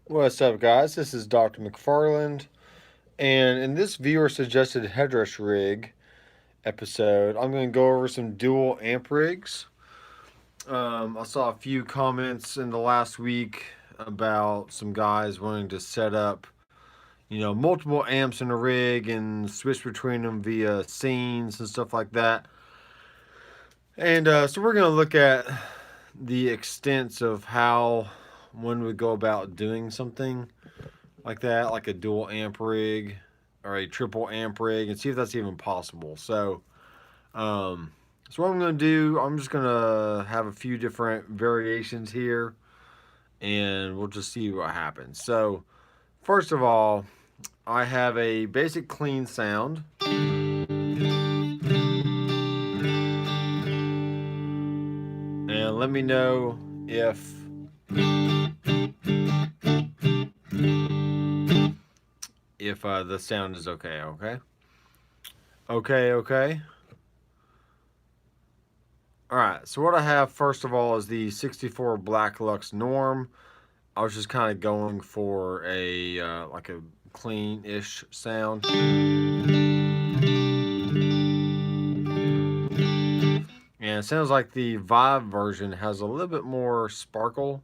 What's up, guys? This is Dr. McFarland, and in this viewer suggested Headrush rig episode, I'm going to go over some dual amp rigs. I saw a few comments in the last week about some guys wanting to set up, multiple amps in a rig and switch between them via scenes and stuff like that. And so we're going to look at the extents of how one would go about doing something like that, like a dual amp rig or a triple amp rig, and see if that's even possible. So what I'm going to do, I'm just going to have a few different variations here, and we'll just see what happens. So first of all, I have a basic clean sound. And let me know if the sound is okay. Okay. Alright, so what I have first of all is the 64 Black Lux Norm. I was just kind of going for a like a clean-ish sound. And it sounds like the Vive version has a little bit more sparkle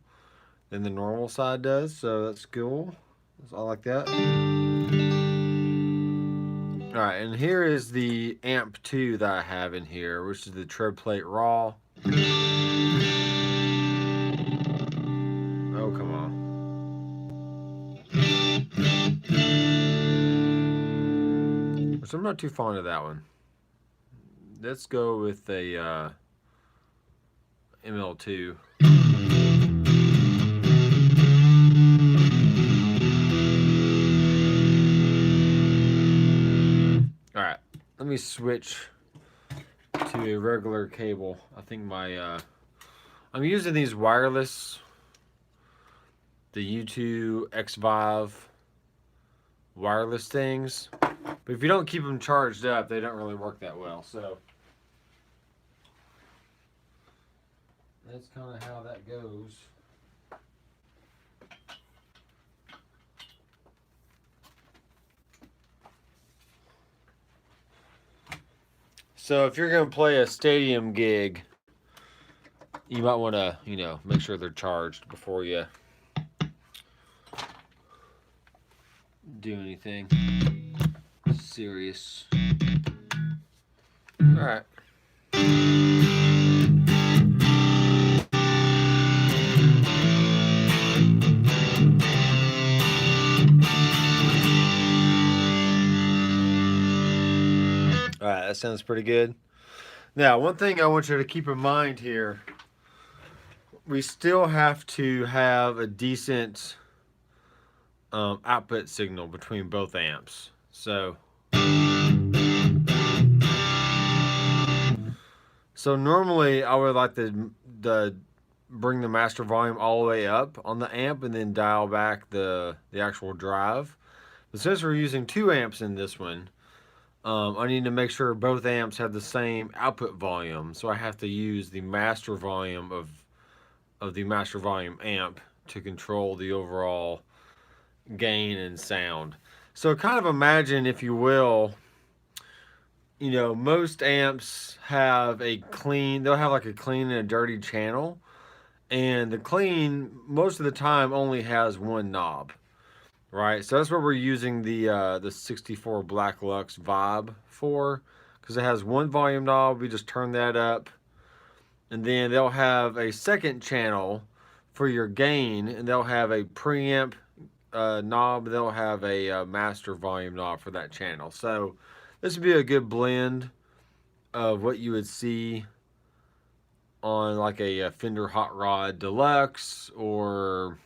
than the normal side does, so that's cool. I like that. Alright, and here is the amp 2 that I have in here, which is the tread plate raw. Oh, come on. So I'm not too fond of that one. Let's go with a ML2. Alright, let me switch to a regular cable. I think my I'm using these wireless, the U2 XVIVE wireless things, but if you don't keep them charged up, they don't really work that well. So that's kind of how that goes. So if you're going to play a stadium gig, you might want to, make sure they're charged before you do anything serious. All right. All right, that sounds pretty good. Now, one thing I want you to keep in mind here, we still have to have a decent output signal between both amps. So normally I would like to bring the master volume all the way up on the amp and then dial back the actual drive. But since we're using 2 amps in this one, I need to make sure both amps have the same output volume. So I have to use the master volume of the master volume amp to control the overall gain and sound. So kind of imagine, if you will, most amps have a clean, they'll have like a clean and a dirty channel, and the clean most of the time only has one knob, right? So that's what we're using the 64 Black Lux Vibe for, because it has one volume knob. We just turn that up, and then they'll have a second channel for your gain, and they'll have a preamp knob. They'll have a master volume knob for that channel. So this would be a good blend of what you would see on like a Fender Hot Rod Deluxe, or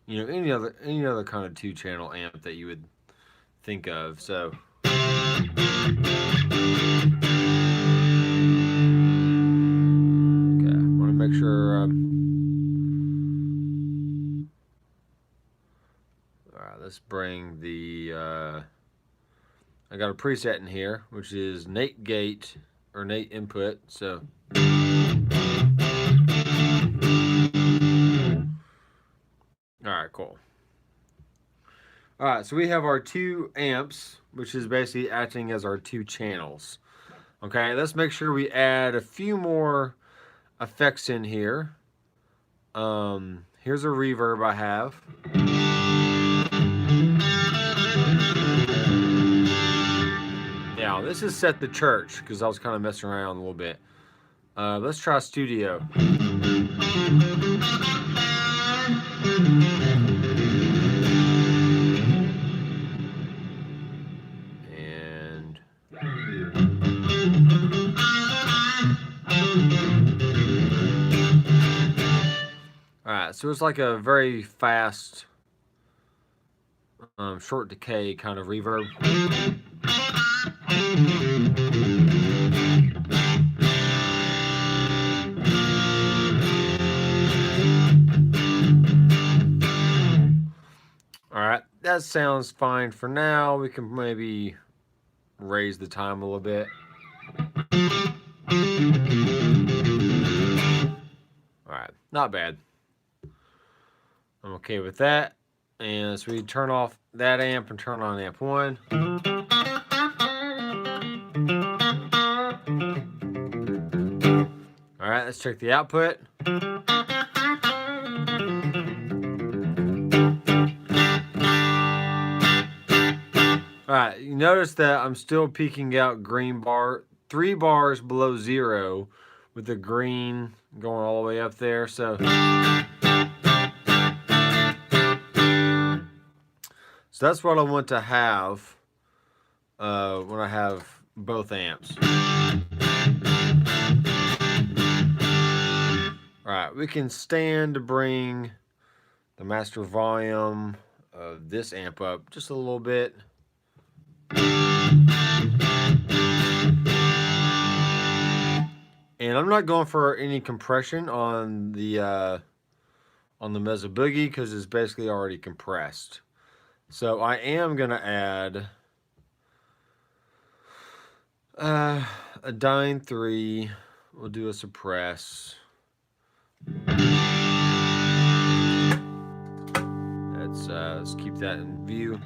any other kind of 2-channel amp that you would think of. So make sure all right, let's bring the I got a preset in here, which is Nate gate or Nate input. So all right, cool. All right, so we have our 2 amps, which is basically acting as our 2 channels. Okay, let's make sure we add a few more effects in here. Here's a reverb I have. Now, this is set to church because I was kind of messing around a little bit. Let's try studio. And all right, so it's like a very fast, short decay kind of reverb. All right, that sounds fine for now. We can maybe raise the time a little bit. All right, not bad. I'm okay with that. And so we turn off that amp and turn on amp 1. All right, let's check the output. All right, you notice that I'm still peeking out green bar, 3 bars below 0 with the green going all the way up there. So that's what I want to have when I have both amps. All right, we can stand to bring the master volume of this amp up just a little bit. And I'm not going for any compression on the Mezzo Boogie because it's basically already compressed. So I am gonna add a Dyne 3. We'll do a suppress. Let's keep that in view.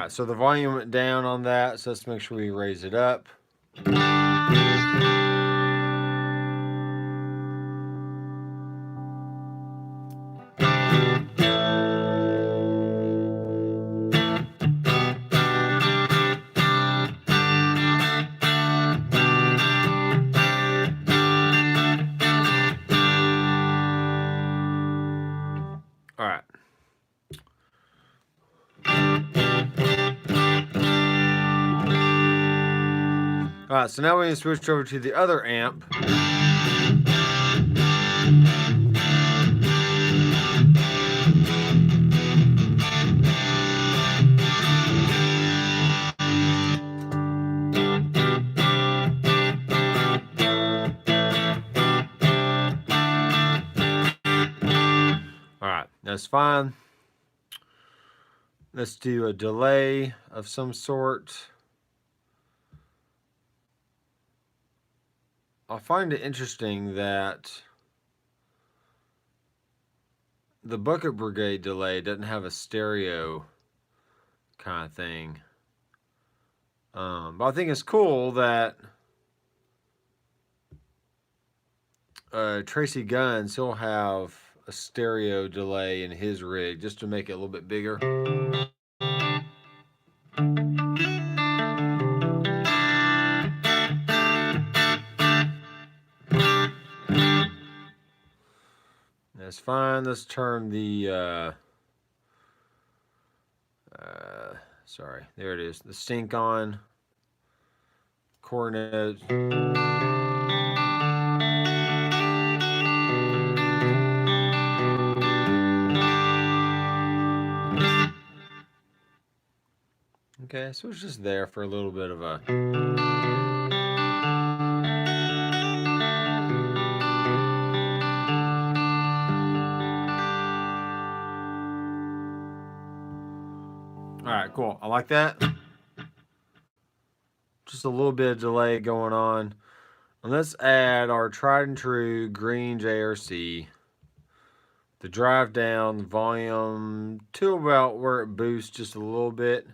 So the volume went down on that, so let's make sure we raise it up. All right. All right, so now we can switch over to the other amp. All right, that's fine. Let's do a delay of some sort. I find it interesting that the Bucket Brigade delay doesn't have a stereo kind of thing. But I think it's cool that Tracy Guns, he'll have a stereo delay in his rig just to make it a little bit bigger. That's fine. Let's turn the sorry, there it is. The sync on. Core notes. Okay, so it's just there for a little bit of a... All right, cool. I like that. Just a little bit of delay going on. And let's add our tried and true green JRC. The drive down the volume to about where it boosts just a little bit.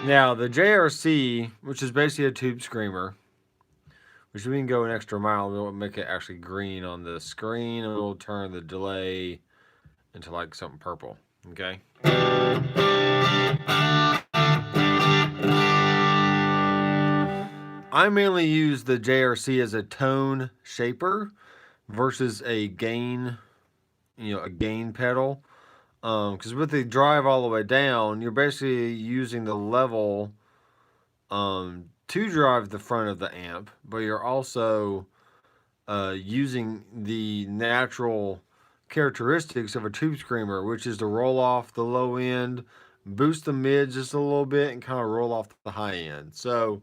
Now the JRC, which is basically a tube screamer, which we can go an extra mile, we'll make it actually green on the screen, and we'll turn the delay into like something purple. Okay. I mainly use the JRC as a tone shaper versus a gain, a gain pedal. Because with the drive all the way down, you're basically using the level to drive the front of the amp, but you're also using the natural characteristics of a tube screamer, which is to roll off the low end, boost the mid just a little bit, and kind of roll off the high end. So,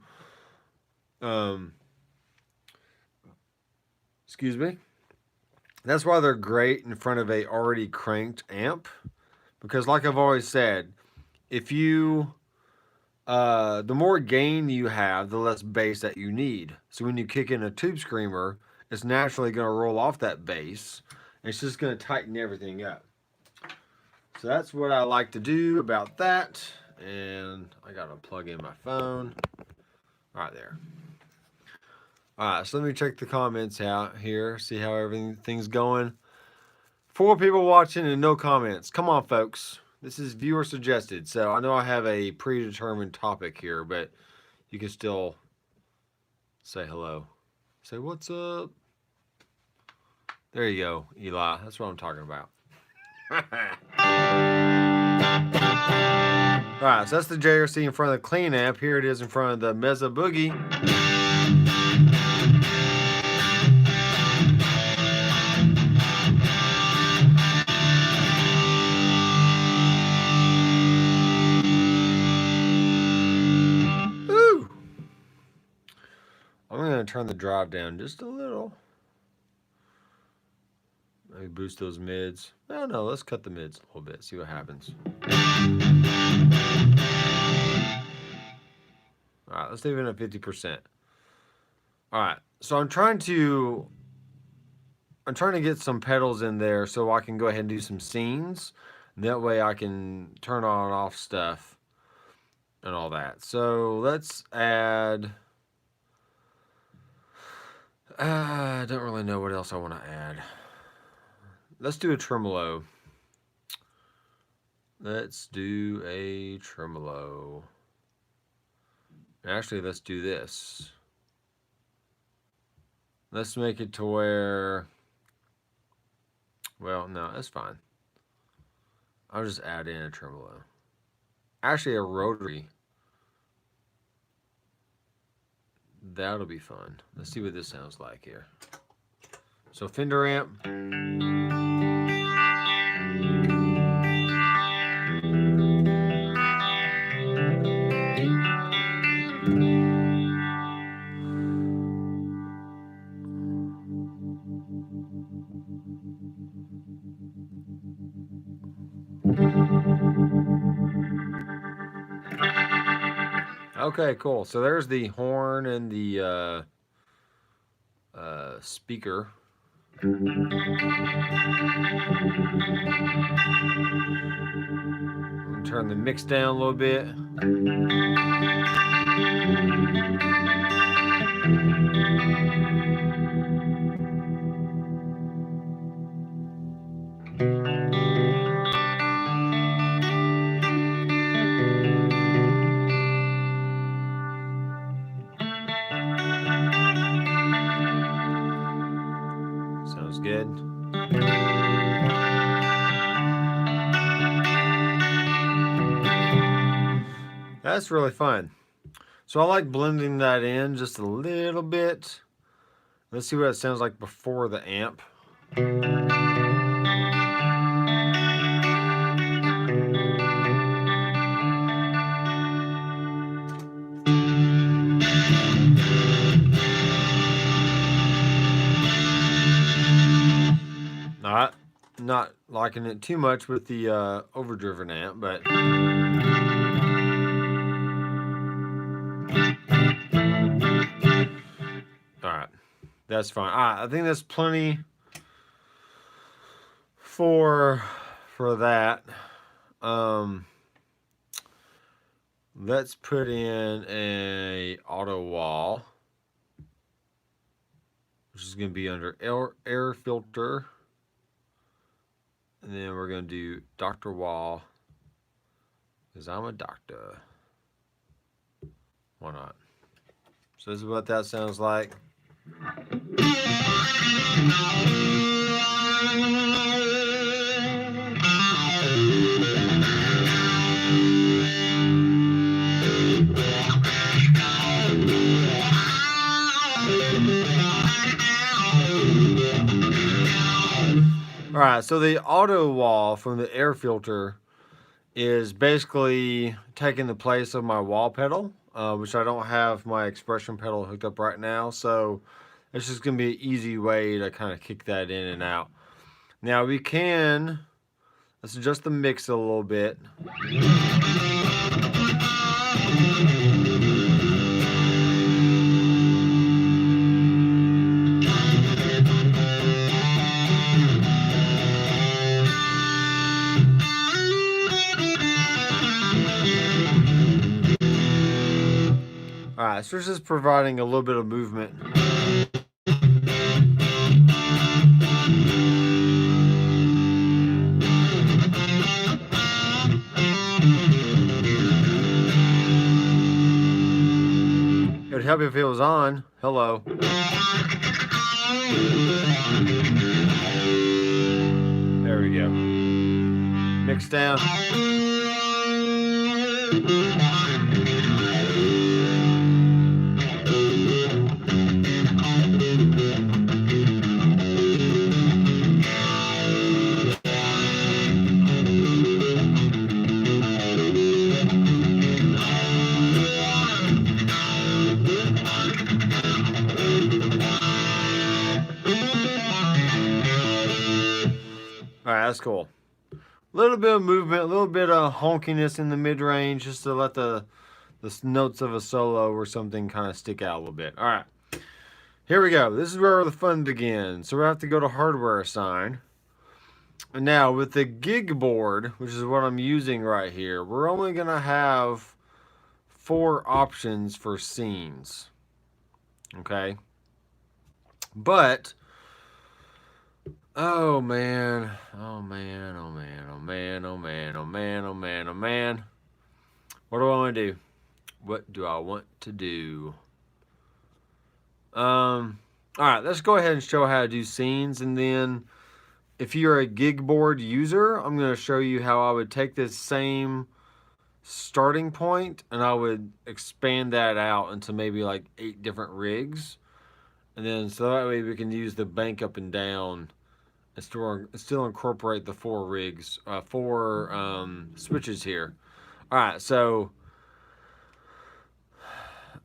excuse me. That's why they're great in front of a already cranked amp, because like I've always said, if you the more gain you have, the less bass that you need. So when you kick in a tube screamer, it's naturally going to roll off that bass, and it's just going to tighten everything up. So that's what I like to do about that. And I got to plug in my phone. All right, there. All right, so let me check the comments out here, see how everything's going. 4 people watching and no comments. Come on, folks. This is viewer suggested, so I know I have a predetermined topic here, but you can still say hello. Say, what's up? There you go, Eli. That's what I'm talking about. All right, so that's the JRC in front of the clean amp. Here it is in front of the Mesa Boogie. Woo! I'm going to turn the drive down just a little. Maybe boost those mids. No, let's cut the mids a little bit, see what happens. All right, let's leave it at 50%. All right, so I'm trying to get some pedals in there so I can go ahead and do some scenes. That way I can turn on and off stuff and all that. So let's add... I don't really know what else I want to add. Let's do a tremolo. Let's do a tremolo. Actually, let's do this. Let's make it to where... Well, no, that's fine. I'll just add in a tremolo. Actually, a rotary. That'll be fun. Let's see what this sounds like here. So Fender amp. Okay, cool. So there's the horn and the speaker. Turn the mix down a little bit. Sounds good. That's really fun. So I like blending that in just a little bit. Let's see what it sounds like before the amp. Alright, not liking it too much with the overdriven amp, but alright, that's fine. Alright, I think that's plenty for that. Let's put in a auto wall, which is going to be under air filter, and then we're going to do doctor wall, because I'm a doctor. Why not? So this is what that sounds like. All right, so the auto wall from the air filter is basically taking the place of my wall pedal, which I don't have my expression pedal hooked up right now. So it's just going to be an easy way to kind of kick that in and out. Now let's adjust the mix a little bit. Alright, so it's just providing a little bit of movement. It would help if it was on. Hello. There we go. Mix down. Alright, that's cool. A little bit of movement, a little bit of honkiness in the mid-range, just to let the notes of a solo or something kind of stick out a little bit. Alright, here we go. This is where the fun begins. So we have to go to hardware assign. And now with the GIGBOARD, which is what I'm using right here, we're only going to have 4 options for scenes. Okay? But oh man, oh man, oh man, oh man, oh man, oh man, oh man, oh man. What do I want to do? What do I want to do? Alright, let's go ahead and show how to do scenes, and then if you're a GIGBOARD user, I'm going to show you how I would take this same starting point and I would expand that out into maybe like 8 different rigs. And then so that way we can use the bank up and down and still incorporate the 4 rigs, 4 switches here. All right, so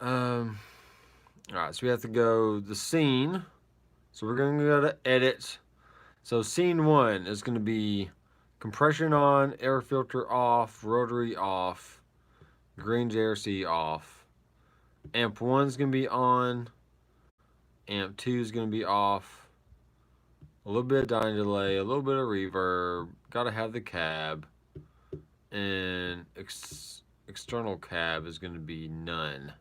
all right, so we have to go the scene. So we're going to go to edit. So scene 1 is going to be compression on, air filter off, rotary off, green JRC off. Amp 1 is going to be on. Amp 2 is going to be off. A little bit of dyne delay, a little bit of reverb. Got to have the cab. And external cab is going to be none.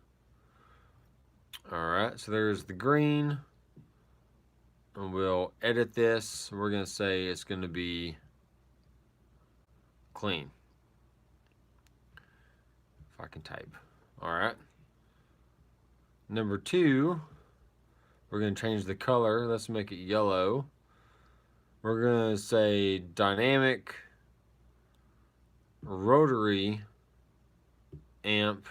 Alright, so there's the green. And we'll edit this. We're going to say it's going to be clean. If I can type. Alright. Number 2, we're going to change the color. Let's make it yellow. We're going to say dynamic, rotary, amp.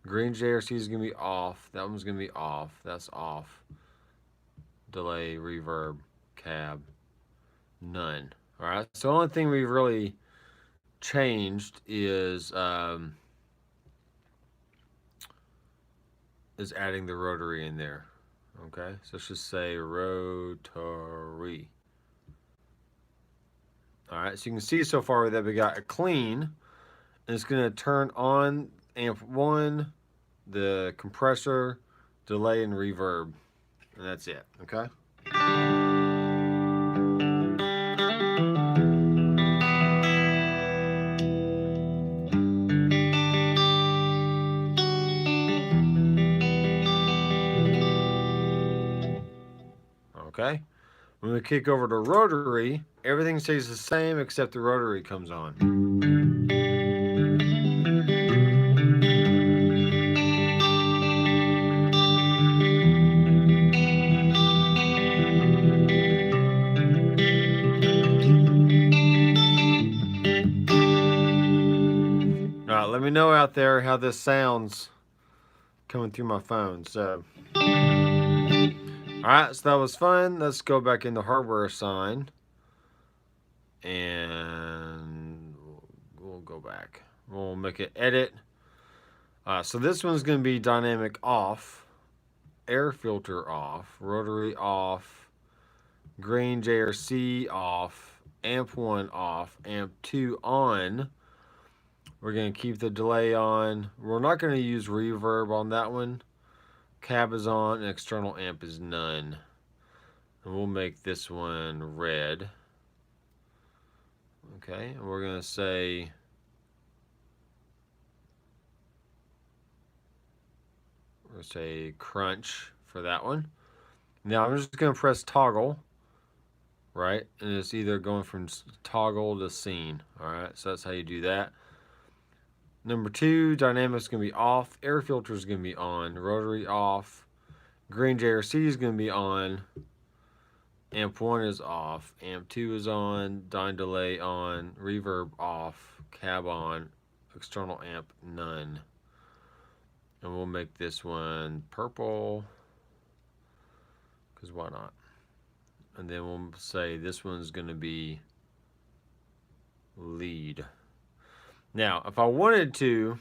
Green JRC is going to be off. That one's going to be off. That's off. Delay, reverb, cab, none. All right. So the only thing we've really changed is adding the rotary in there. Okay. So let's just say rotary. All right, so you can see so far that we got a clean, and it's going to turn on amp 1, the compressor, delay, and reverb, and that's it. Okay. Okay. When we kick over to rotary, everything stays the same except the rotary comes on. All right, let me know out there how this sounds coming through my phone. So, all right, so that was fun. Let's go back into hardware assign, and we'll go back. We'll make it edit. So this one's going to be dynamic off, air filter off, rotary off, grain JRC off, amp 1 off, amp 2 on. We're going to keep the delay on. We're not going to use reverb on that one. Cab is on, and external amp is none. And we'll make this one red. Okay, and we're going to say crunch for that one. Now I'm just going to press toggle, right? And it's either going from toggle to scene. All right, so that's how you do that. Number 2, dynamic is going to be off. Air filter is going to be on. Rotary off. Green JRC is going to be on. Amp 1 is off. Amp 2 is on. Dyne delay on. Reverb off. Cab on. External amp none. And we'll make this one purple, because why not? And then we'll say this one's going to be lead. Now, if I wanted to,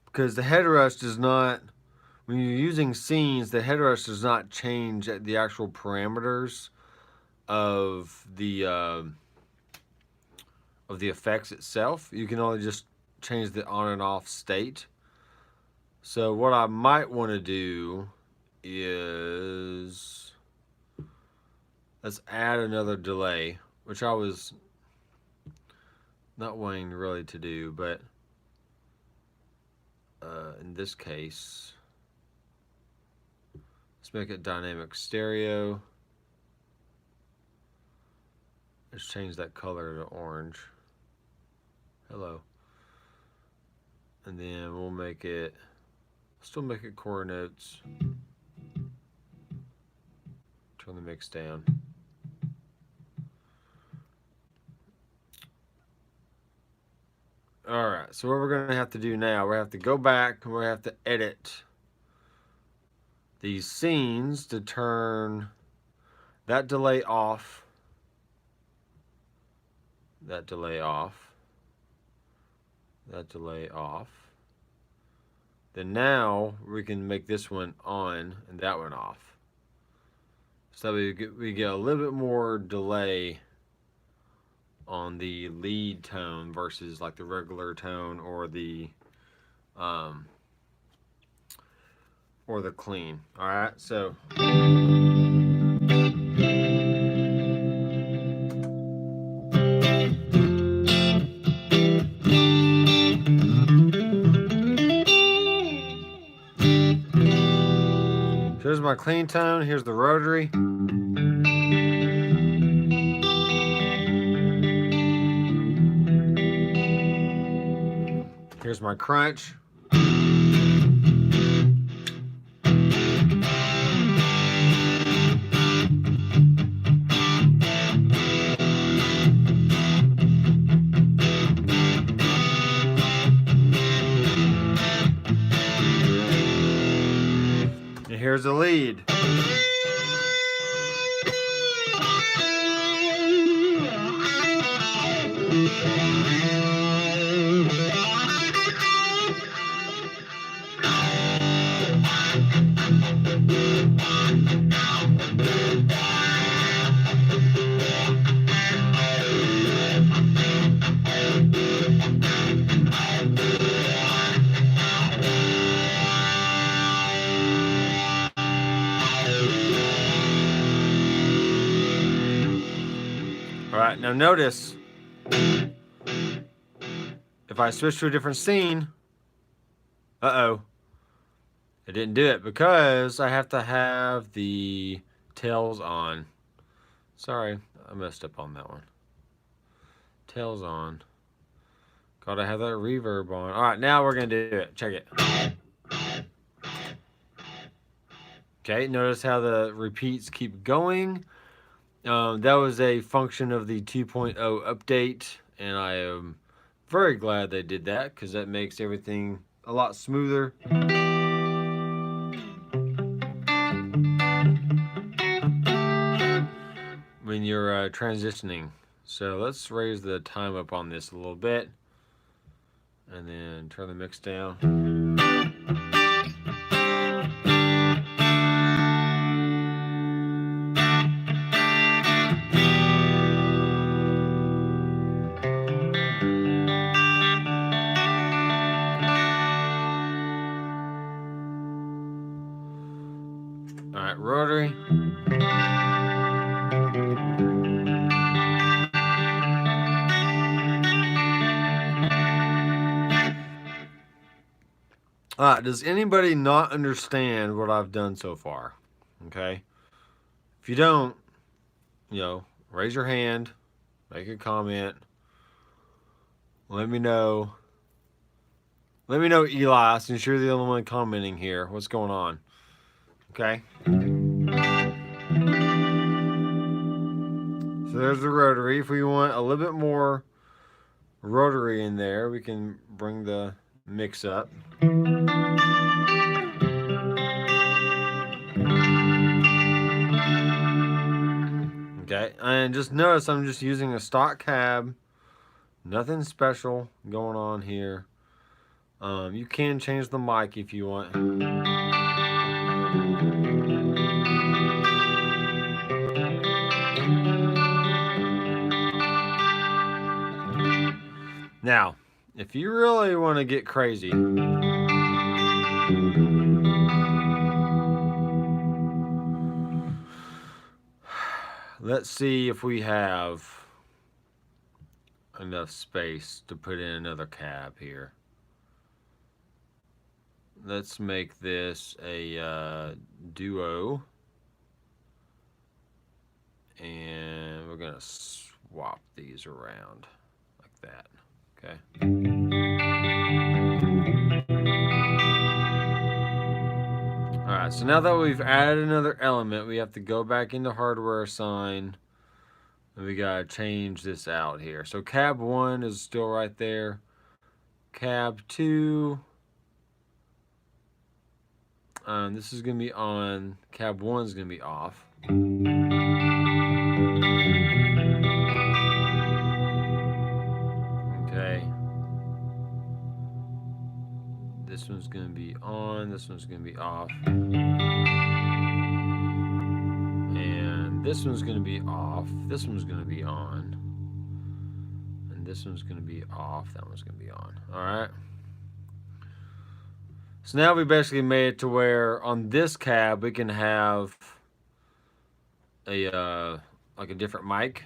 because the Headrush does not, when you're using scenes, the Headrush does not change the actual parameters of the effects itself. You can only just change the on and off state. So what I might want to do is, let's add another delay, which I was not wanting really to do, but in this case, let's make it dynamic stereo. Let's change that color to orange. Hello. And then we'll make it, still make it core notes. Turn the mix down. All right, so what we're going to have to do now, we have to go back and we have to edit these scenes to turn that delay off, that delay off, that delay off. Then now we can make this one on and that one off. So we get a little bit more delay on the lead tone versus like the regular tone or the clean. All right, so here's my clean tone, here's the rotary. Here's my crunch. And here's the lead. right, now notice if I switch to a different scene, it didn't do it because I have to have the tails on. Sorry, I messed up on that one. Tails on. Gotta have that reverb on. All right, now we're gonna do it. Check it. Okay, notice how the repeats keep going. That was a function of the 2.0 update, and I am very glad they did that because that makes everything a lot smoother. When you're transitioning. So let's raise the time up on this a little bit and then turn the mix down. All right, rotary. Does anybody not understand what I've done so far? Okay. If you don't, you know, raise your hand, make a comment. Let me know. Let me know, Eli, since you're the only one commenting here. What's going on? Okay. So there's the rotary. If we want a little bit more rotary in there, we can bring the mix up. Okay, and just notice I'm just using a stock cab. Nothing special going on here. You can change the mic if you want. Now, if you really want to get crazy, let's see if we have enough space to put in another cab here. Let's make this a duo. And we're going to swap these around like that. Okay. All right, so now that we've added another element, we have to go back into hardware assign, and we gotta change this out here. So cab 1 is still right there. Cab 2, this is gonna be on. Cab 1 is gonna be off. Okay. This one's gonna be on. This one's gonna be off. And this one's gonna be off. This one's gonna be on. And this one's gonna be off. That one's gonna be on. All right. So now we basically made it to where on this cab we can have a like a different mic.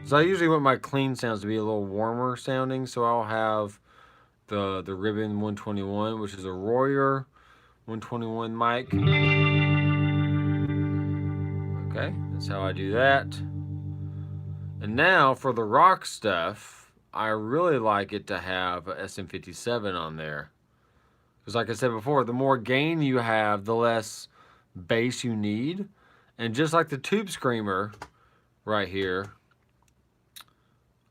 So I usually want my clean sounds to be a little warmer sounding, so I'll have the Ribbon 121, which is a Royer 121 mic. Okay, that's how I do that. And now for the rock stuff, I really like it to have a SM57 on there. Because like I said before, the more gain you have, the less bass you need. And just like the Tube Screamer right here,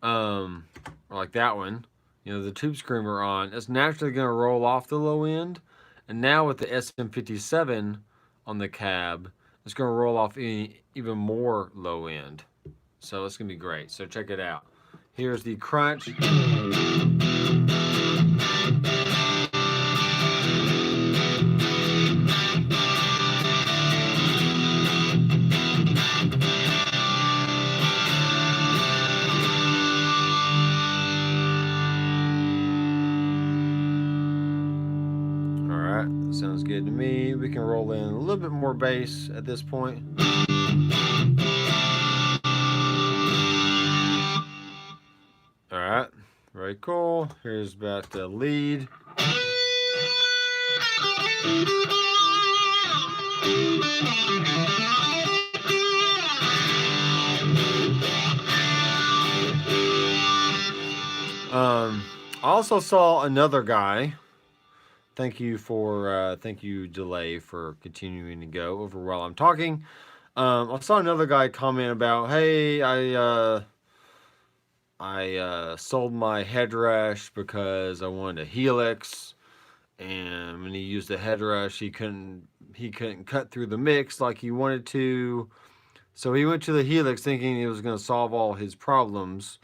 or like that one, you know, the Tube Screamer on, it's naturally going to roll off the low end. And now with the SM57 on the cab, it's going to roll off even more low end. So it's going to be great. So check it out. Here's the crunch. Sounds good to me. We can roll in a little bit more bass at this point. sample. Here's about the lead. I also saw another guy. Thank you, Delay, for continuing to go over while I'm talking. I saw another guy comment about, hey, I sold my Headrush because I wanted a Helix, and when he used the Headrush, he couldn't cut through the mix like he wanted to, so he went to the Helix thinking it was going to solve all his problems.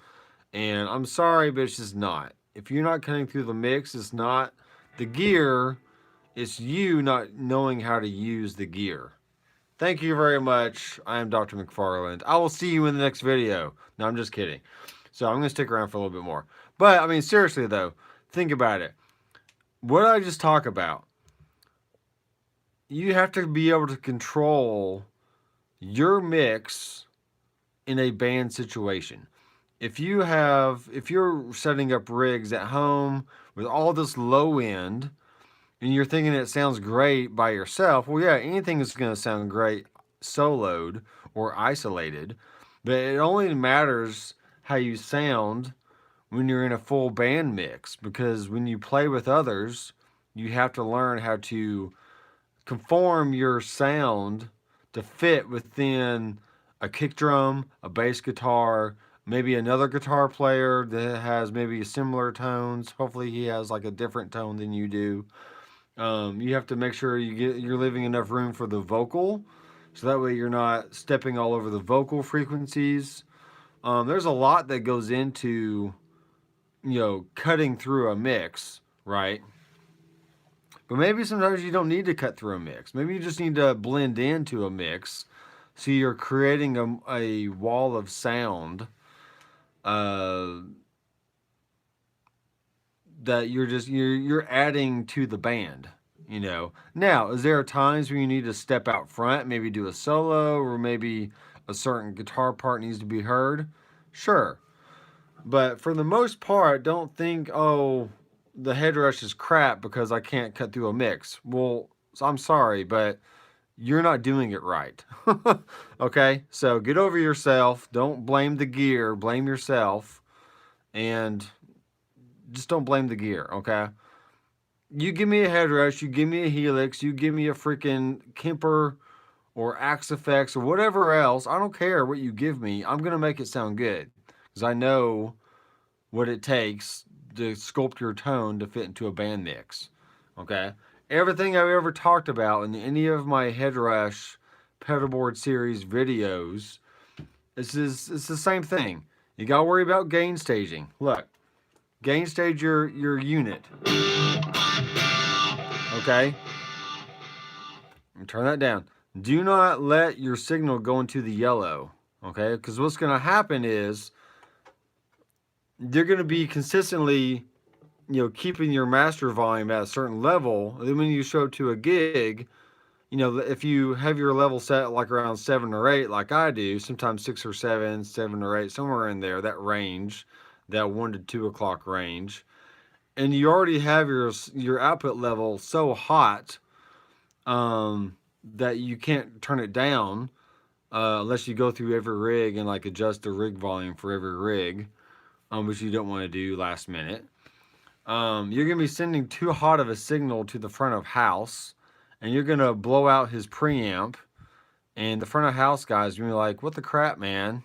And I'm sorry, but it's just not. If you're not cutting through the mix, it's not the gear, it's you not knowing how to use the gear. Thank you very much. I am Dr. McFarland. I will see you in the next video. No, I'm just kidding. So I'm going to stick around for a little bit more. But, I mean, seriously, though, think about it. What did I just talk about? You have to be able to control your mix in a band situation. If you're setting up rigs at home with all this low end and you're thinking it sounds great by yourself, well, yeah, anything is going to sound great soloed or isolated, but it only matters how you sound when you're in a full band mix, because when you play with others, you have to learn how to conform your sound to fit within a kick drum, a bass guitar, maybe another guitar player that has maybe similar tones. Hopefully he has like a different tone than you do. You have to make sure you're leaving enough room for the vocal, so that way you're not stepping all over the vocal frequencies. There's a lot that goes into, cutting through a mix, right? But maybe sometimes you don't need to cut through a mix. Maybe you just need to blend into a mix, so you're creating a wall of sound that you're adding to the band, Now, is there times where you need to step out front, maybe do a solo, or maybe a certain guitar part needs to be heard? Sure. But for the most part, don't think, oh, the Headrush is crap because I can't cut through a mix. Well, I'm sorry, but you're not doing it right. Okay? So get over yourself. Don't blame the gear. Blame yourself. And just don't blame the gear, okay? You give me a Headrush, you give me a Helix, you give me a freaking Kemper or Axe Effects or whatever else. I don't care what you give me. I'm going to make it sound good, because I know what it takes to sculpt your tone to fit into a band mix, okay? Everything I've ever talked about in any of my Headrush pedalboard series videos, it's the same thing. You got to worry about gain staging. Look, gain stage your unit, okay? And turn that down. Do not let your signal go into the yellow, okay? Because what's going to happen is you're going to be consistently, keeping your master volume at a certain level. And then when you show up to a gig, if you have your level set like around 7 or 8, like I do, sometimes 6 or 7, 7 or 8, somewhere in there, that range, that 1 to 2 o'clock range, and you already have your output level so hot that you can't turn it down unless you go through every rig and like adjust the rig volume for every rig, which you don't want to do last minute. You're going to be sending too hot of a signal to the front of house, and you're going to blow out his preamp, and the front of house guys are going to be like, what the crap, man?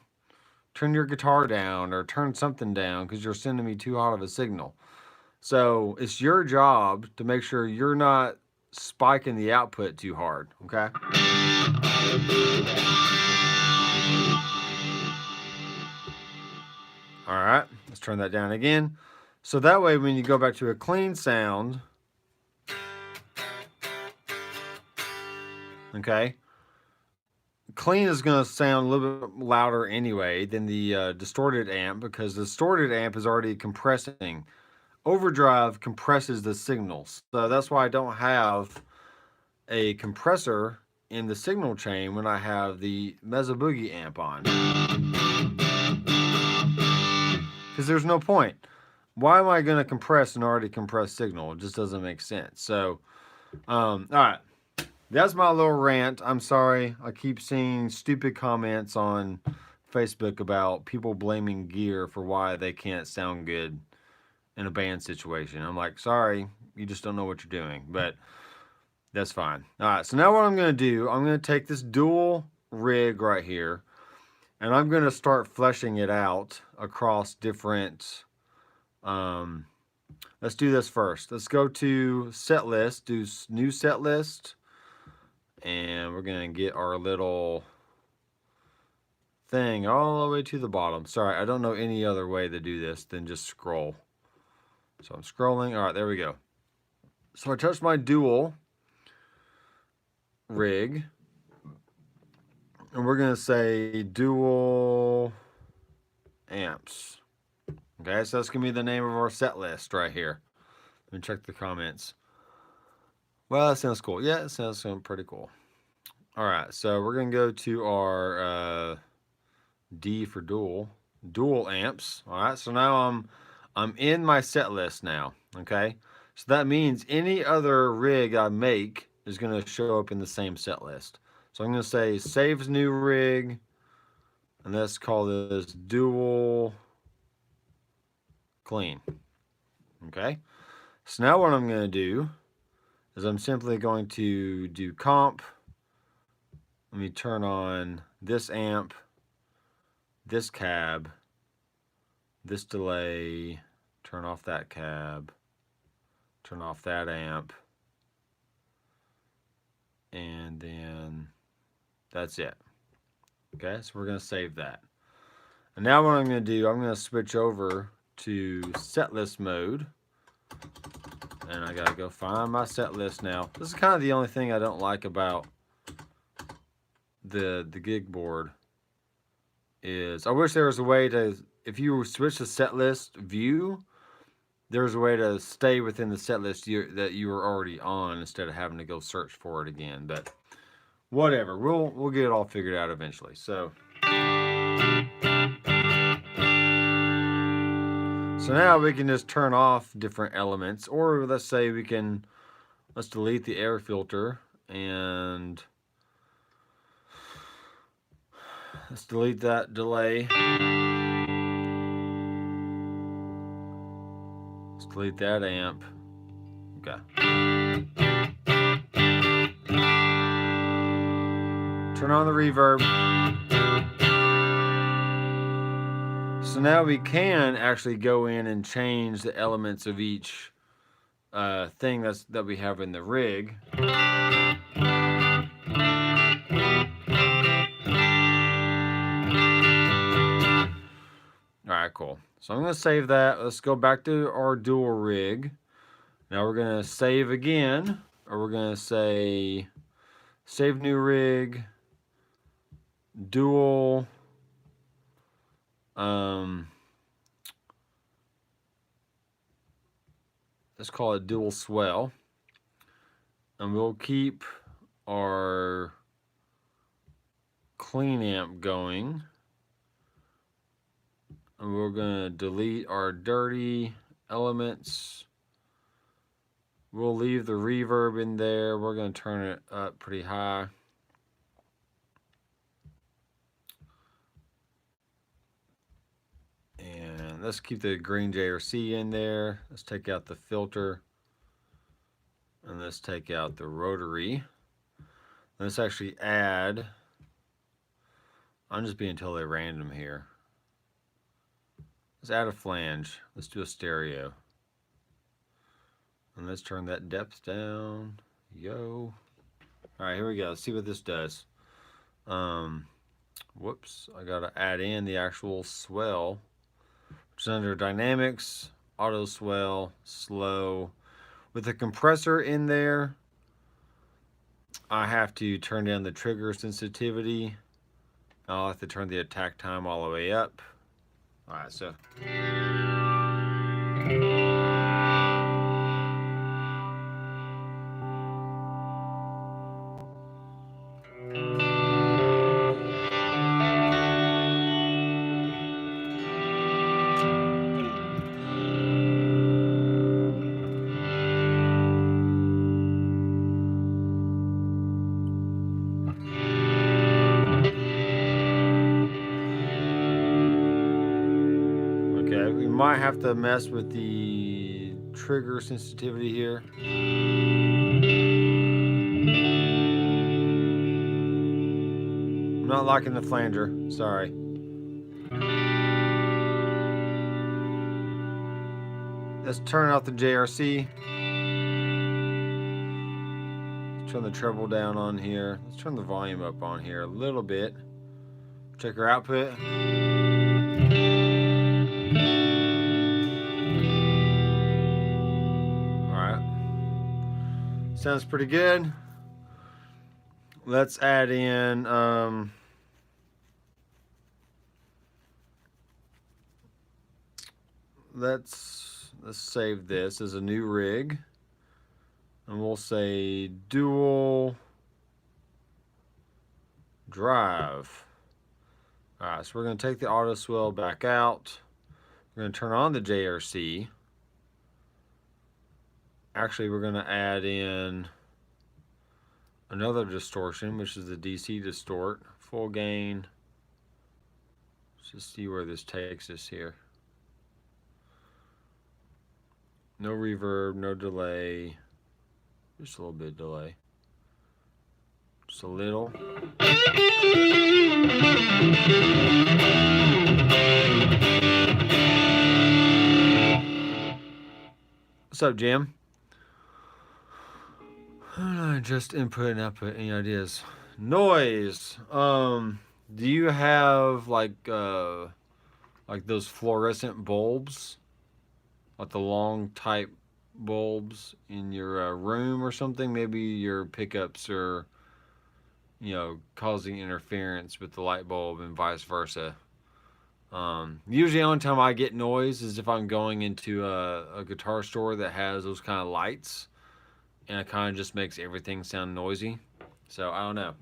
Turn your guitar down or turn something down because you're sending me too hot of a signal. So it's your job to make sure you're not spiking the output too hard, okay? All right, let's turn that down again. So that way when you go back to a clean sound, okay, clean is going to sound a little bit louder anyway than the distorted amp, because the distorted amp is already compressing. Overdrive compresses the signals. So that's why I don't have a compressor in the signal chain when I have the Mezzo Boogie amp on, because there's no point. why am I going to compress an already compressed signal? It just doesn't make sense. So, all right. That's my little rant. I'm sorry. I keep seeing stupid comments on Facebook about people blaming gear for why they can't sound good in a band situation. I'm like, sorry, you just don't know what you're doing, but that's fine. All right, so now what I'm going to do, I'm going to take this dual rig right here, and I'm going to start fleshing it out across different, let's do this first. Let's go to set list, do new set list, and we're going to get our little thing all the way to the bottom. Sorry, I don't know any other way to do this than just scroll. So I'm scrolling. All right, there we go. So I touched my dual rig, and we're going to say dual amps. Okay, so that's going to be the name of our set list right here. Let me check the comments. Well, that sounds cool. Yeah, it sounds pretty cool. All right, so we're going to go to our D for dual amps. All right, so now I'm in my set list now. Okay, so that means any other rig I make is going to show up in the same set list. So I'm going to say save new rig, and let's call this dual clean. Okay, so now what I'm going to do is I'm simply going to do comp. Let me turn on this amp, this cab, this delay, turn off that cab, turn off that amp, and then that's it. Okay, so we're going to save that. And now what I'm going to do, I'm going to switch over to set list mode. And I got to go find my set list now. This is kind of the only thing I don't like about the GIGBOARD is I wish there was a way to, if you switch the set list view, there's a way to stay within the set list that you were already on instead of having to go search for it again. But whatever, we'll get it all figured out eventually. So now we can just turn off different elements, or let's say let's delete the air filter and let's delete that delay. Let's delete that amp. Okay. Turn on the reverb. So now we can actually go in and change the elements of each thing that we have in the rig. Alright, cool. So I'm going to save that. Let's go back to our dual rig. Now we're going to save again, or we're going to say save new rig, dual, let's call it dual swell. And we'll keep our clean amp going. And we're going to delete our dirty elements. We'll leave the reverb in there. We're going to turn it up pretty high. And let's keep the green JRC in there. Let's take out the filter. And let's take out the rotary. Let's actually add, I'm just being totally random here. Let's add a flange. Let's do a stereo. And let's turn that depth down. Yo. All right, here we go. Let's see what this does. Whoops, I gotta add in the actual swell, which is under dynamics, auto swell, slow. With the compressor in there, I have to turn down the trigger sensitivity. I'll have to turn the attack time all the way up. All right, so. might have to mess with the trigger sensitivity here. I'm not liking the flanger, sorry. Let's turn off the JRC. Let's turn the treble down on here. Let's turn the volume up on here a little bit. Check our output. Alright. Sounds pretty good. Let's add in let's save this as a new rig. And we'll say dual drive. Alright, so we're going to take the auto swell back out. We're going to turn on the JRC. Actually, we're going to add in another distortion, which is the DC distort. Full gain. Let's just see where this takes us here. No reverb, no delay. Just a little bit of delay. Just a little. What's up, Jim? Just input and output. Any ideas? Noise. Do you have like those fluorescent bulbs, like the long type bulbs in your room or something? Maybe your pickups are, you know, causing interference with the light bulb and vice versa. Usually the only time I get noise is if I'm going into a guitar store that has those kind of lights, and it kind of just makes everything sound noisy. So I don't know.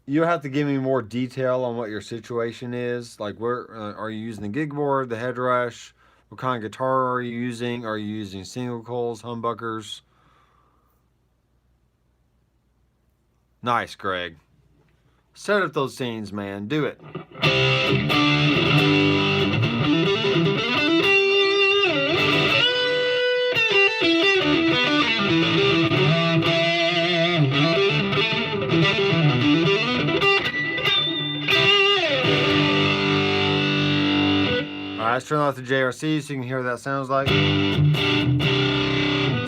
You'll have to give me more detail on what your situation is. Like, where are you using the GIGBOARD, the Headrush? What kind of guitar are you using? Are you using single coils, humbuckers? Nice, Greg. Set up those scenes, man. Do it. Alright, let's turn off the JRC so you can hear what that sounds like.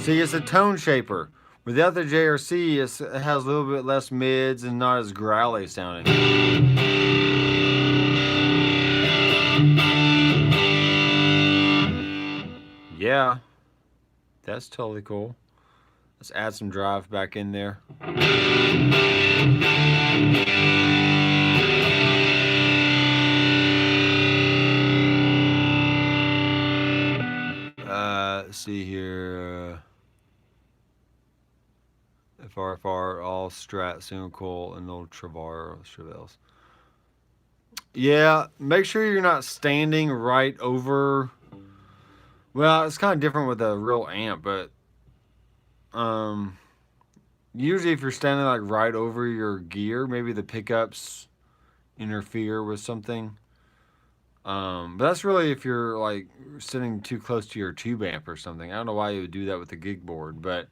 See, it's a tone shaper. Without the JRC, it has a little bit less mids and not as growly sounding. Yeah, that's totally cool. Let's add some drive back in there. Let's see here. FRFR, all Strat, single coil, and no Travails. Yeah, make sure you're not standing right over. Well, it's kind of different with a real amp, but usually if you're standing like right over your gear, maybe the pickups interfere with something. But that's really if you're like sitting too close to your tube amp or something. I don't know why you would do that with the GIGBOARD, but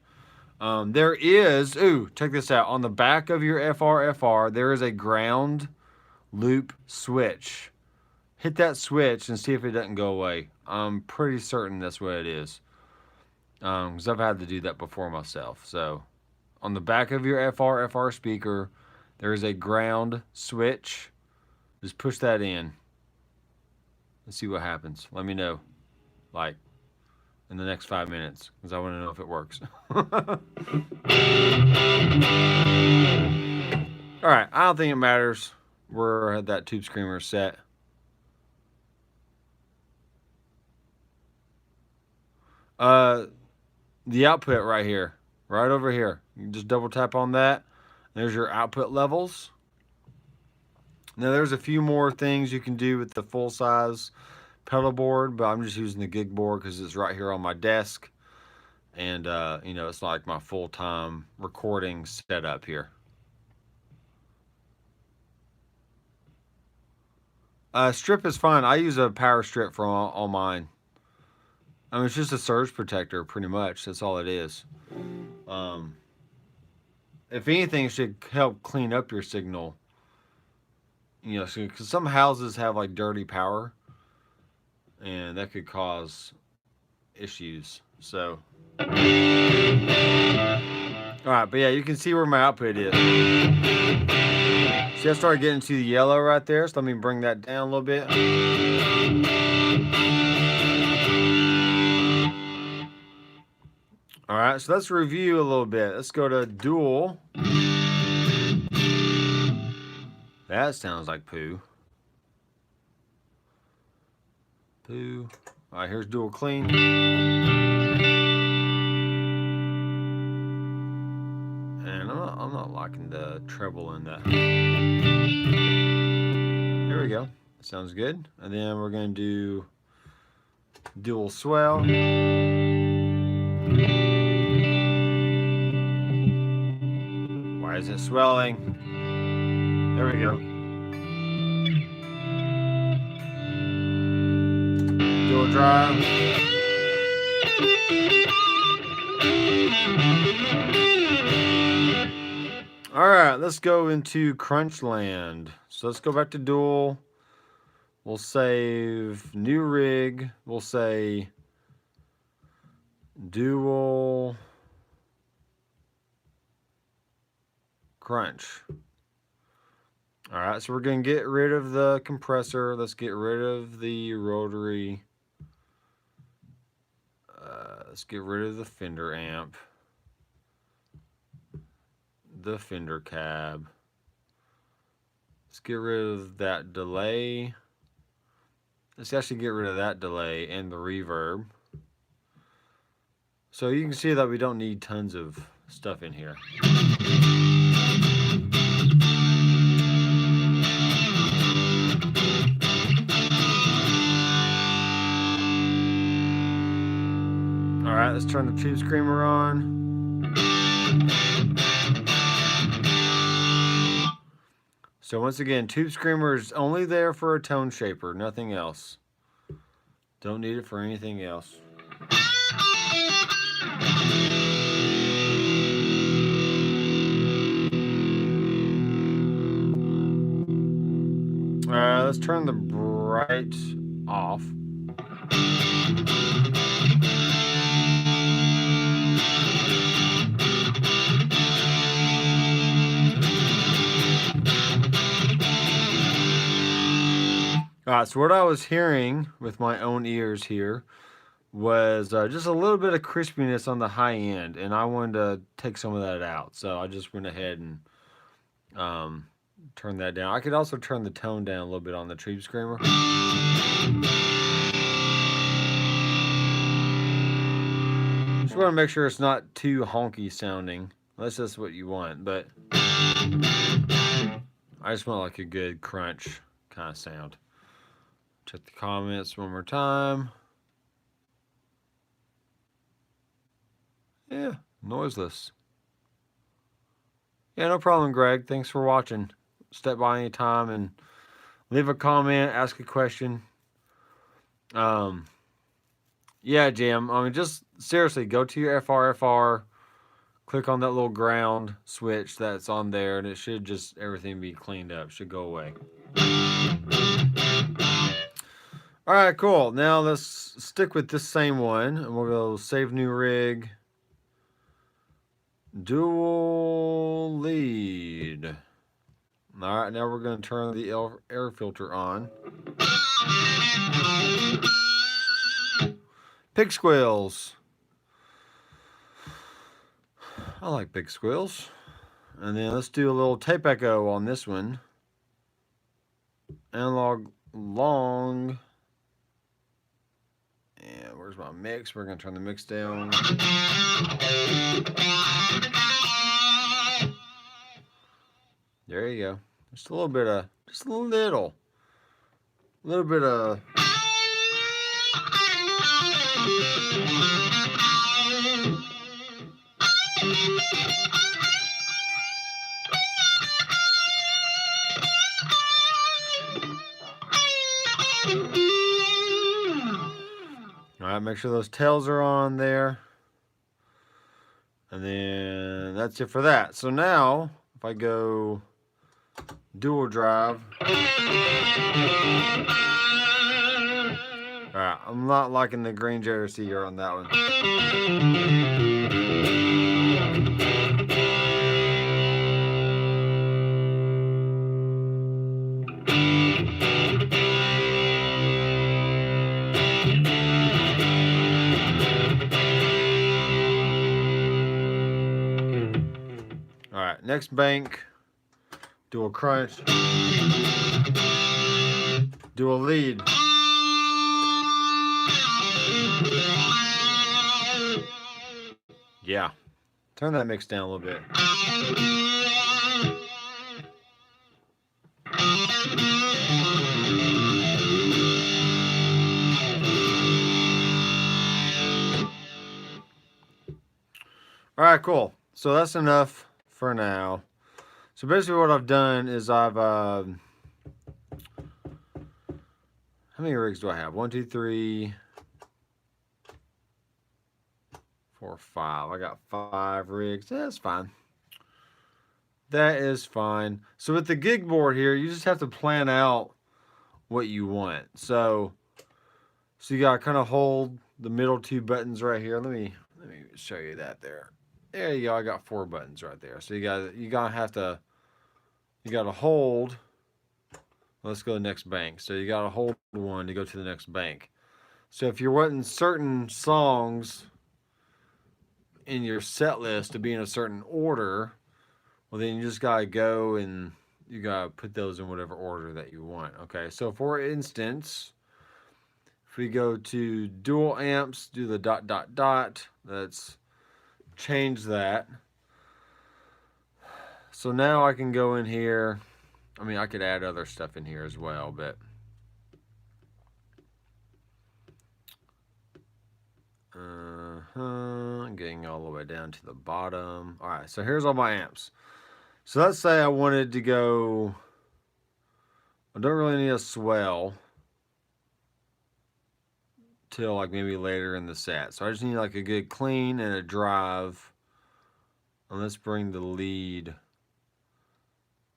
there is, check this out. On the back of your FRFR, there is a ground loop switch. Hit that switch and see if it doesn't go away. I'm pretty certain that's what it is. Because I've had to do that before myself. So, on the back of your FRFR speaker, there is a ground switch. Just push that in. Let's see what happens. Let me know, like, in the next 5 minutes, because I want to know if it works. Alright, I don't think it matters where that tube screamer is set. The output right here, right over here. You can just double tap on that. There's your output levels. Now there's a few more things you can do with the full size pedal board, but I'm just using the GIGBOARD because it's right here on my desk. And, you know, it's not like my full-time recording setup here. Strip is fine. I use a power strip for all mine. I mean, it's just a surge protector, pretty much. That's all it is. If anything, it should help clean up your signal. You know, because some houses have like dirty power, and that could cause issues. So, all right, but yeah, you can see where my output is. See, I started getting to the yellow right there, so let me bring that down a little bit. All right, so let's review a little bit. Let's go to dual. That sounds like poo. Poo. All right, here's dual clean. And I'm not liking the treble in that. There we go. Sounds good. And then we're going to do dual swell. Why is it swelling? There we go. Dual drive. All right, let's go into crunch land. So let's go back to dual. We'll save new rig. We'll say dual crunch. All right, so we're going to get rid of the compressor. Let's get rid of the rotary. Let's get rid of the Fender amp. The Fender cab. Let's get rid of that delay. Let's actually get rid of that delay and the reverb. So you can see that we don't need tons of stuff in here. All right, let's turn the tube screamer on. So once again, tube screamer is only there for a tone shaper, nothing else. Don't need it for anything else. Let's turn the bright off. Alright, so what I was hearing with my own ears here was just a little bit of crispiness on the high end, and I wanted to take some of that out. So I just went ahead and turned that down. I could also turn the tone down a little bit on the tube screamer. Just want to make sure it's not too honky sounding, unless that's what you want, but I just want like a good crunch kind of sound. Check the comments one more time. Yeah, noiseless. Yeah, no problem, Greg. Thanks for watching. Step by anytime and leave a comment, ask a question. Yeah, Jim. I mean, just seriously, go to your FRFR, click on that little ground switch that's on there, and it should just everything be cleaned up. It should go away. All right, cool. Now let's stick with this same one, and we'll go save new rig. Dual lead. All right, now we're going to turn the air filter on. Pig squeals. I like pig squeals. And then let's do a little tape echo on this one. Analog long. And where's my mix? We're going to turn the mix down. There you go. Just a little bit of, just a little bit of. All right, make sure those tails are on there. And then that's it for that. So now, if I go dual drive. Alright, I'm not liking the green jersey here on that one. Alright, next bank. Do a crunch. Do a lead. Yeah. Turn that mix down a little bit. Alright, cool. So that's enough for now. So basically what I've done is I've how many rigs do I have? 1, 2, 3, 4, 5. I got 5 rigs. That's fine. That is fine. So with the gig board here, you just have to plan out what you want. So you gotta kind of hold the middle 2 buttons right here. Let me show you that there. There you go. I got 4 buttons right there. So you gotta hold. Let's go to the next bank. So you gotta hold one to go to the next bank. So if you're wanting certain songs in your set list to be in a certain order, well then you just gotta go and you gotta put those in whatever order that you want. Okay, so for instance, if we go to dual amps, do the ... Let's change that. So now I can go in here. I mean, I could add other stuff in here as well, but getting all the way down to the bottom. All right, so here's all my amps. So let's say I wanted to go, I don't really need a swell till like maybe later in the set. So I just need like a good clean and a drive. And let's bring the lead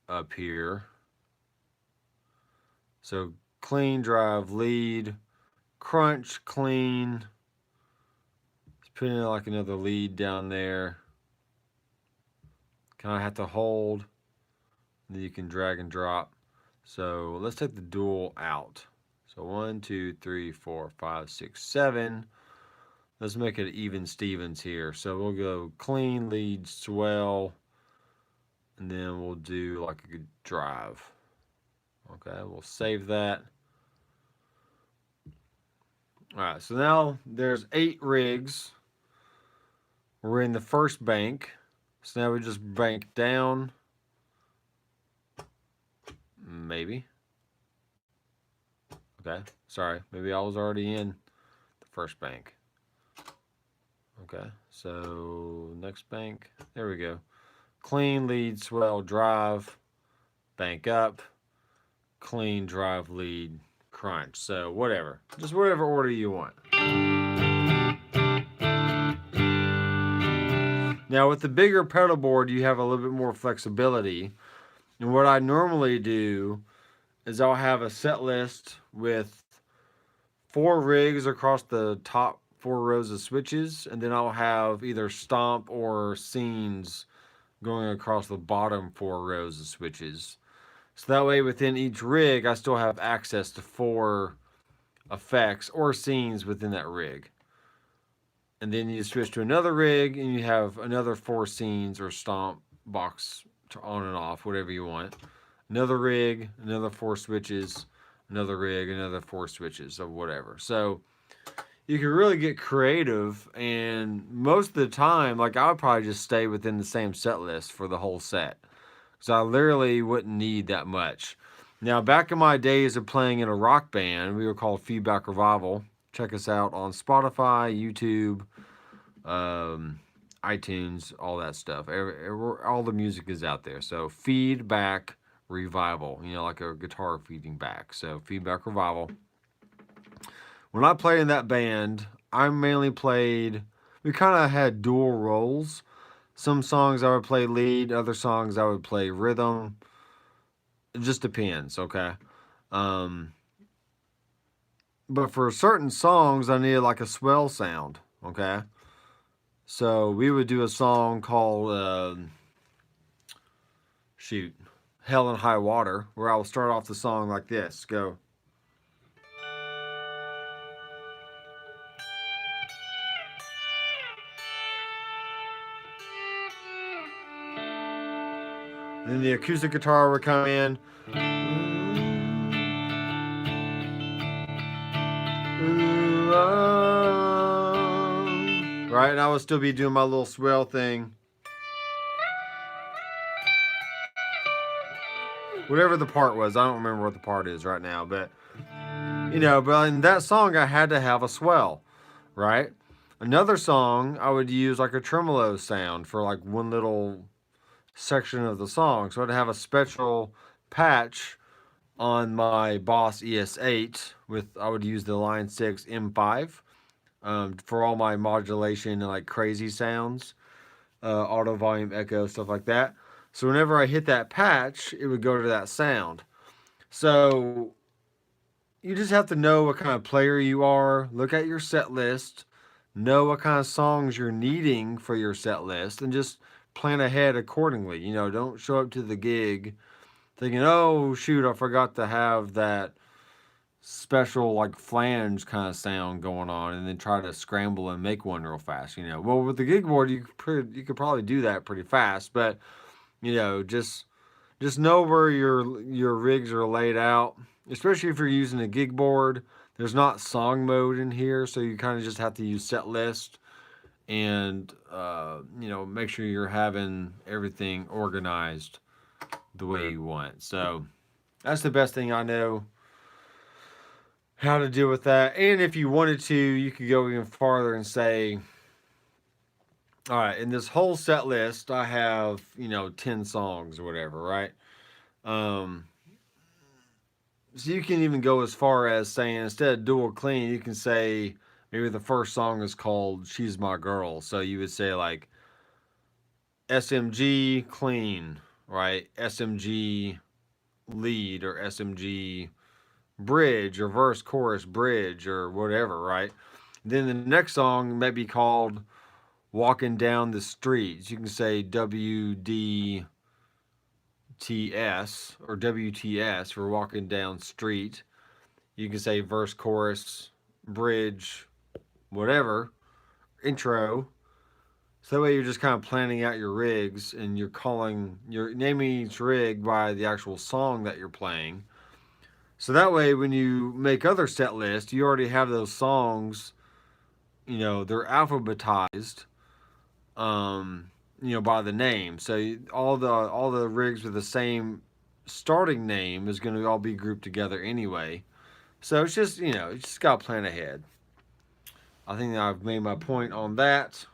up here. So clean, drive, lead, crunch, clean. Let's put in like another lead down there. Kind of have to hold. Then you can drag and drop. So let's take the dual out. So 1, 2, 3, 4, 5, 6, 7. Let's make it even Stevens here. So we'll go clean, lead, swell, and then we'll do like a good drive. Okay, we'll save that. All right, so now there's 8 rigs. We're in the first bank. So now we just bank down. Maybe. Okay, sorry. Maybe I was already in the first bank. Okay, so next bank. There we go. Clean, lead, swell, drive, bank up, clean, drive, lead, crunch. So whatever. Just whatever order you want. Now with the bigger pedal board, you have a little bit more flexibility. And what I normally do is I'll have a set list with 4 rigs across the top 4 rows of switches, and then I'll have either stomp or scenes going across the bottom 4 rows of switches. So that way within each rig, I still have access to 4 effects or scenes within that rig. And then you switch to another rig and you have another 4 scenes or stomp box to on and off, whatever you want. Another rig, another 4 switches, another rig, another 4 switches, or whatever. So you can really get creative, and most of the time, like I would probably just stay within the same set list for the whole set. Because I literally wouldn't need that much. Now, back in my days of playing in a rock band, we were called Feedback Revival. Check us out on Spotify, YouTube, iTunes, all that stuff. All the music is out there. So Feedback Revival, you know, like a guitar feeding back. So Feedback Revival. When I played in that band, I mainly played, we kind of had dual roles. Some songs I would play lead, other songs I would play rhythm. It just depends, okay? Um, but for certain songs, I needed like a swell sound, okay? So we would do a song called, Hell and High Water, where I will start off the song like this. Go. Then the acoustic guitar would come in. Right, and I would still be doing my little swell thing. Whatever the part was, I don't remember what the part is right now, but you know, but in that song I had to have a swell, right? Another song I would use like a tremolo sound for like one little section of the song. So I'd have a special patch on my Boss ES8 with, I would use the Line 6 M5 for all my modulation and like crazy sounds, auto volume echo, stuff like that. So whenever I hit that patch, it would go to that sound. So you just have to know what kind of player you are, look at your set list, know what kind of songs you're needing for your set list, and just plan ahead accordingly. You know, don't show up to the gig thinking, oh, shoot, I forgot to have that special, like, flange kind of sound going on, and then try to scramble and make one real fast, you know. Well, with the gig board, you could probably do that pretty fast, but, you know, just know where your rigs are laid out, especially if you're using a gig board. There's not song mode in here, so you kind of just have to use set list and, you know, make sure you're having everything organized the way you want. So that's the best thing I know how to deal with that. And if you wanted to, you could go even farther and say, all right, in this whole set list, I have, you know, 10 songs or whatever, right? So you can even go as far as saying, instead of dual clean, you can say maybe the first song is called She's My Girl. So you would say like SMG clean, right? SMG lead, or SMG bridge, or verse, chorus, bridge, or whatever, right? Then the next song may be called Walking Down the Streets. You can say WDTS or WTS for Walking Down Street. You can say verse, chorus, bridge, whatever, intro. So that way you're just kind of planning out your rigs, and you're naming each rig by the actual song that you're playing. So that way when you make other set lists, you already have those songs, you know, they're alphabetized, you know, by the name. So all the rigs with the same starting name is going to all be grouped together anyway. So it's just, you know, you just got to plan ahead. I think I've made my point on that,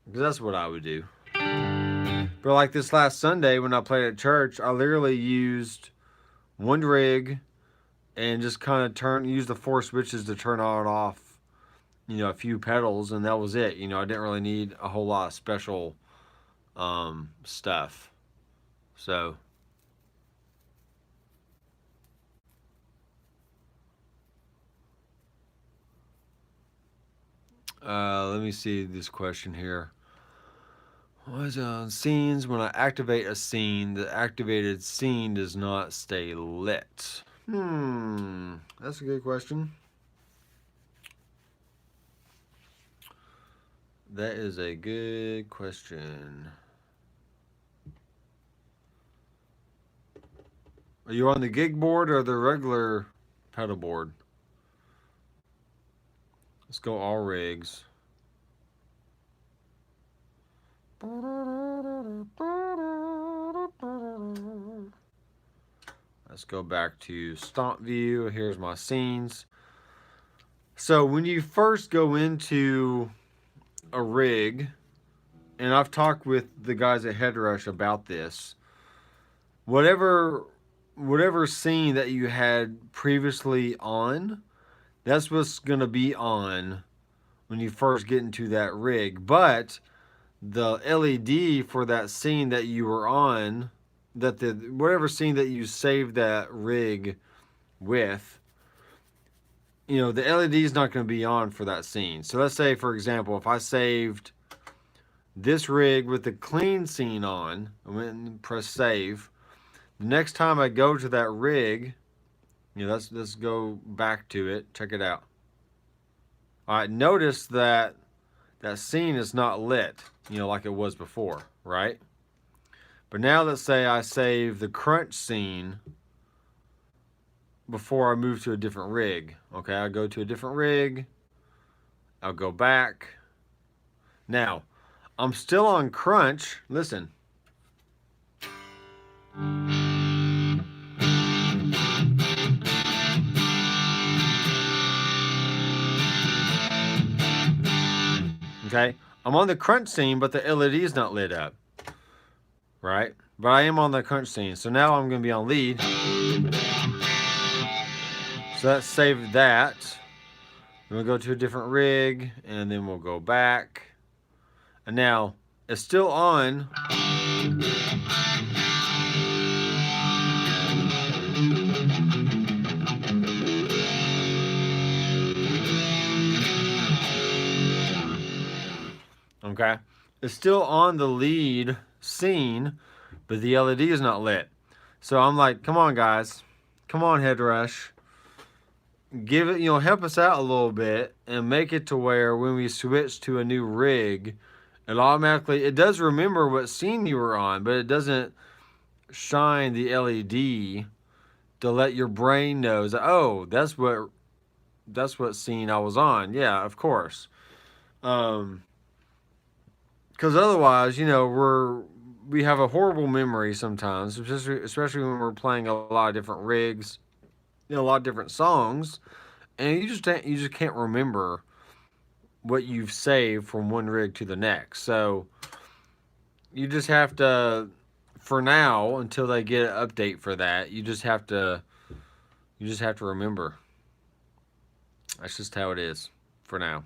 because that's what I would do. But like this last Sunday when I played at church, I literally used one rig and just kind of use the 4 switches to turn on and off, you know, a few pedals, and that was it. You know, I didn't really need a whole lot of special stuff. So let me see this question here. What's on scenes? When I activate a scene, the activated scene does not stay lit. That's a good question. That is a good question. Are you on the gig board or the regular pedal board? Let's go all rigs. Let's go back to stomp view. Here's my scenes. So when you first go into a rig, and I've talked with the guys at Headrush about this, whatever scene that you had previously on, that's what's going to be on when you first get into that rig. But the LED for that scene that you were on, that the whatever scene that you saved that rig with, you know, the LED is not going to be on for that scene. So let's say, for example, if I saved this rig with the clean scene on, I went and press save. The next time I go to that rig, you know, let's go back to it. Check it out. All right, notice that that scene is not lit, you know, like it was before, right? But now let's say I save the crunch scene before I move to a different rig. Okay, I'll go to a different rig. I'll go back. Now, I'm still on crunch. Listen. Okay, I'm on the crunch scene, but the LED is not lit up, right? But I am on the crunch scene. So now I'm going to be on lead. So let's save that. We'll go to a different rig, and then we'll go back. And now it's still on. Okay, it's still on the lead scene, but the LED is not lit. So I'm like, come on, guys. Come on, Headrush. Give it, you know, help us out a little bit and make it to where when we switch to a new rig, it automatically, it does remember what scene you were on, but it doesn't shine the LED to let your brain know that, oh, that's what scene I was on. Yeah, of course. Because otherwise, you know, we have a horrible memory sometimes, especially when we're playing a lot of different rigs, you know, a lot of different songs, and you just can't remember what you've saved from one rig to the next. So you just have to, for now, until they get an update for that, you just have to remember. That's just how it is for now.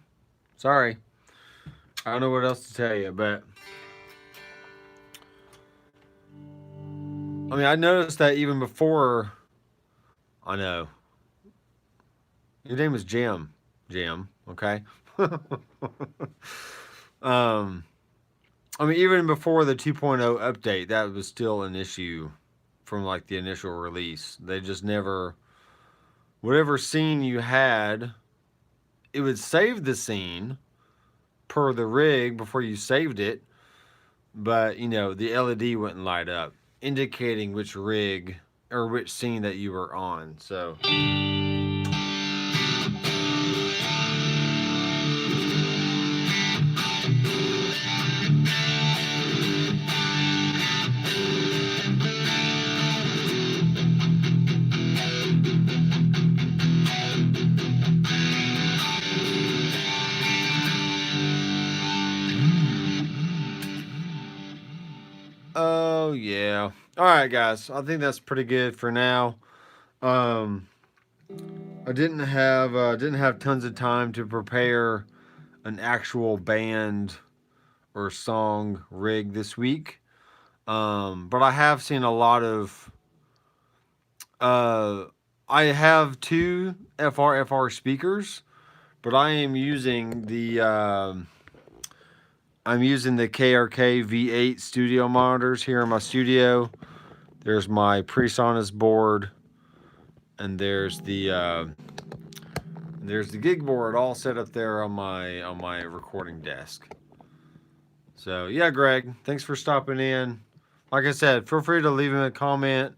Sorry. I don't know what else to tell you, but I mean, I noticed that even before. I know. Your name is Jim. Jim, okay? I mean, even before the 2.0 update, that was still an issue from like the initial release. They just never, whatever scene you had, it would save the scene per the rig before you saved it, but you know, the LED wouldn't light up, indicating which rig or which scene that you were on. So oh yeah. All right, guys. I think that's pretty good for now. I didn't have tons of time to prepare an actual band or song rig this week. But I have seen a lot of. I have two FRFR speakers, but I am using the. I'm using the KRK V8 studio monitors here in my studio. There's my PreSonus board, and there's the GIGBOARD all set up there on my recording desk. So yeah, Greg, thanks for stopping in. Like I said, feel free to leave me a comment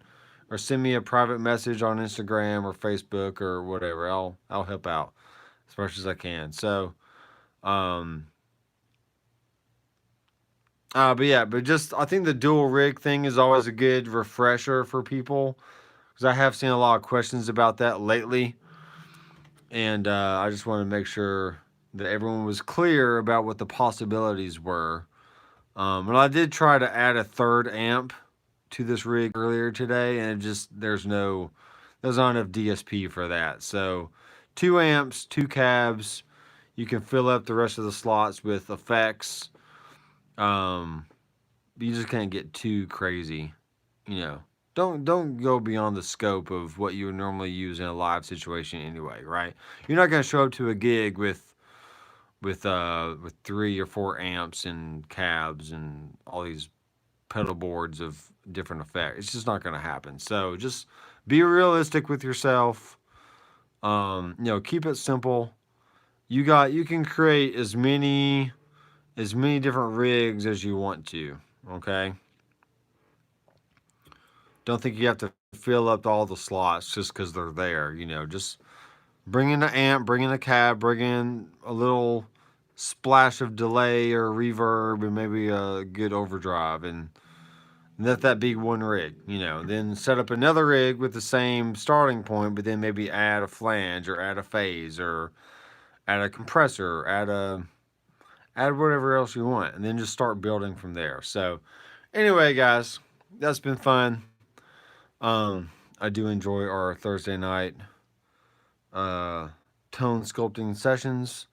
or send me a private message on Instagram or Facebook or whatever. I'll help out as much as I can. So but just I think the dual rig thing is always a good refresher for people, because I have seen a lot of questions about that lately, and I just want to make sure that everyone was clear about what the possibilities were. And I did try to add a third amp to this rig earlier today, and there's not enough DSP for that. So 2 amps, 2 cabs. You can fill up the rest of the slots with effects. You just can't get too crazy, you know. Don't go beyond the scope of what you would normally use in a live situation anyway, right? You're not going to show up to a gig with 3 or 4 amps and cabs and all these pedal boards of different effects. It's just not going to happen. So just be realistic with yourself. Keep it simple. You can create as many different rigs as you want to. Okay. Don't think you have to fill up all the slots just because they're there. Just bring in an amp, bring in a cab, bring in a little splash of delay or reverb, and maybe a good overdrive, and let that be one rig. Then set up another rig with the same starting point, but then maybe add a flange or add a phase or add a compressor, add whatever else you want, and then just start building from there. So anyway, guys, that's been fun. I do enjoy our Thursday night tone sculpting sessions.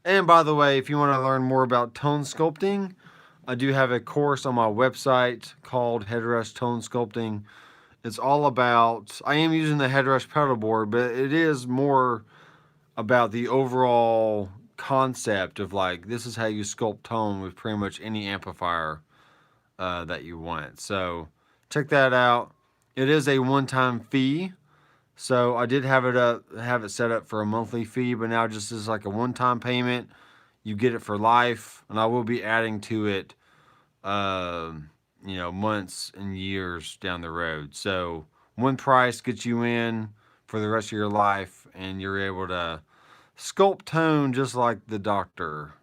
And by the way, if you want to learn more about tone sculpting, I do have a course on my website called Headrush Tone Sculpting. It's all about, I am using the Headrush pedal board, but it is more about the overall concept of like, this is how you sculpt tone with pretty much any amplifier that you want. So check that out. It is a one-time fee. So I did have it set up for a monthly fee, but now just as like a one-time payment, you get it for life, and I will be adding to it, months and years down the road. So one price gets you in for the rest of your life, and you're able to sculpt tone just like the doctor